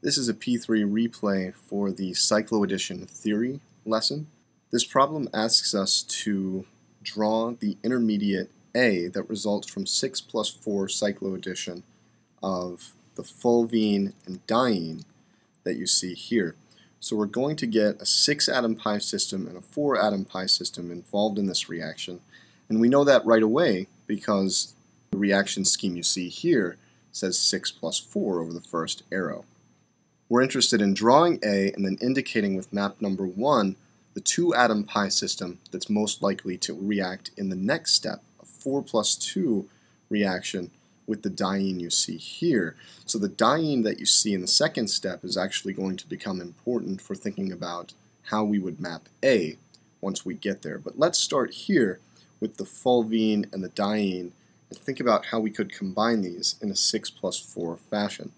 This is a P3 replay for the Cycloaddition theory lesson. This problem asks us to draw the intermediate A that results from 6 plus 4 cycloaddition of the fulvene and diene that you see here. So we're going to get a 6-atom pi system and a 4-atom pi system involved in this reaction. And we know that right away because the reaction scheme you see here says 6 plus 4 over the first arrow. We're interested in drawing A and then indicating with map number 1 the 2-atom pi system that's most likely to react in the next step, a 4 plus 2 reaction with the diene you see here. So the diene that you see in the second step is actually going to become important for thinking about how we would map A once we get there. But let's start here with the fulvene and the diene and think about how we could combine these in a 6 plus 4 fashion.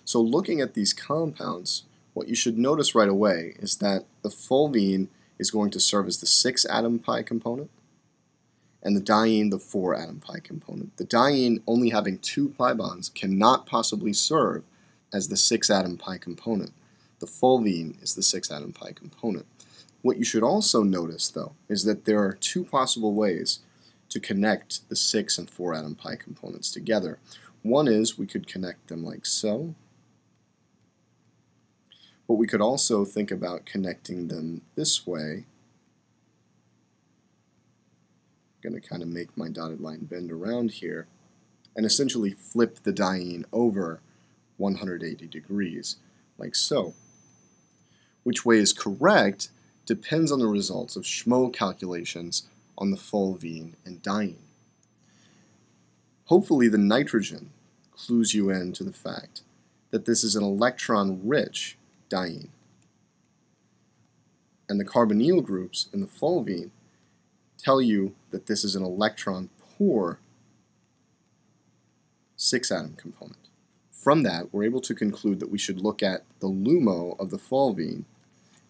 So looking at these compounds, what you should notice right away is that the fulvene is going to serve as the 6-atom pi component, and the diene the 4-atom pi component. The diene, only having 2 pi bonds, cannot possibly serve as the 6-atom pi component. The fulvene is the 6-atom pi component. What you should also notice, though, is that there are 2 possible ways to connect the 6 and 4-atom pi components together. One is we could connect them like so. But we could also think about connecting them this way. I'm going to kind of make my dotted line bend around here and essentially flip the diene over 180 degrees, like so. Which way is correct depends on the results of Schmo calculations on the fulvene and diene. Hopefully the nitrogen clues you in to the fact that this is an electron-rich diene. And the carbonyl groups in the fulvene tell you that this is an electron-poor 6-atom component. From that, we're able to conclude that we should look at the LUMO of the fulvene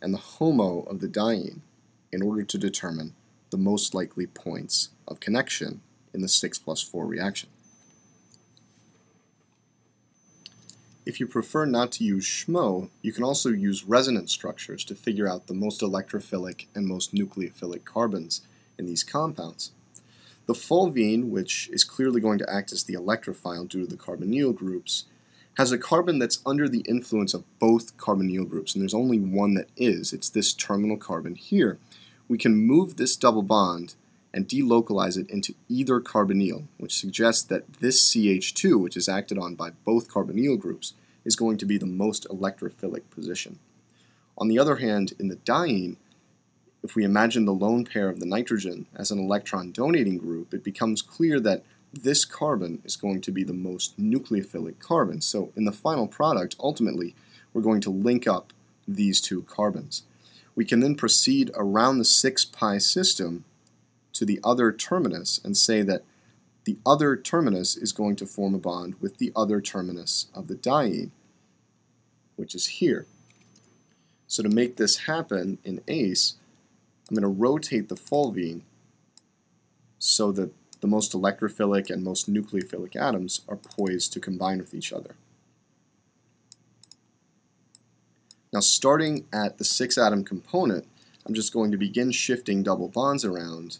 and the HOMO of the diene in order to determine the most likely points of connection in the 6 plus 4 reaction. If you prefer not to use Schmo, you can also use resonance structures to figure out the most electrophilic and most nucleophilic carbons in these compounds. The fulvene, which is clearly going to act as the electrophile due to the carbonyl groups, has a carbon that's under the influence of both carbonyl groups, and there's only one that is. It's this terminal carbon here. We can move this double bond and delocalize it into either carbonyl, which suggests that this CH2, which is acted on by both carbonyl groups, is going to be the most electrophilic position. On the other hand, in the diene, if we imagine the lone pair of the nitrogen as an electron donating group, it becomes clear that this carbon is going to be the most nucleophilic carbon. So in the final product, ultimately, we're going to link up these 2 carbons. We can then proceed around the 6 pi system to the other terminus and say that the other terminus is going to form a bond with the other terminus of the diene, which is here. So to make this happen in ACE, I'm going to rotate the fulvene so that the most electrophilic and most nucleophilic atoms are poised to combine with each other. Now starting at the 6-atom component, I'm just going to begin shifting double bonds around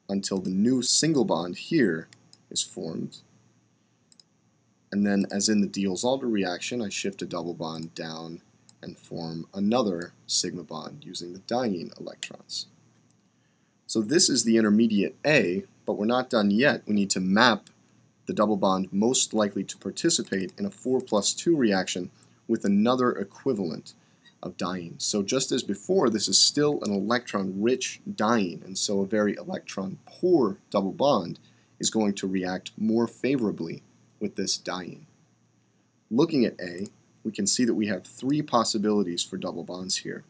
until the new single bond here is formed. And then, as in the Diels-Alder reaction, I shift a double bond down and form another sigma bond using the diene electrons. So this is the intermediate A, but we're not done yet. We need to map the double bond most likely to participate in a 4 plus 2 reaction with another equivalent of diene. So just as before, this is still an electron-rich diene, and so a very electron-poor double bond is going to react more favorably with this diene. Looking at A, we can see that we have 3 possibilities for double bonds here.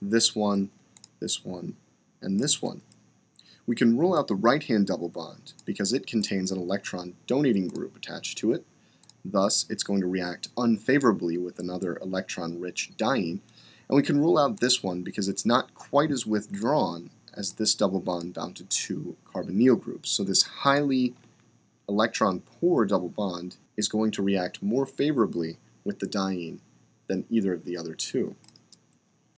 This one, and this one. We can rule out the right-hand double bond because it contains an electron donating group attached to it. Thus, it's going to react unfavorably with another electron-rich diene. And we can rule out this one because it's not quite as withdrawn as this double bond bound to 2 carbonyl groups. So this highly electron-poor double bond is going to react more favorably with the diene than either of the other two.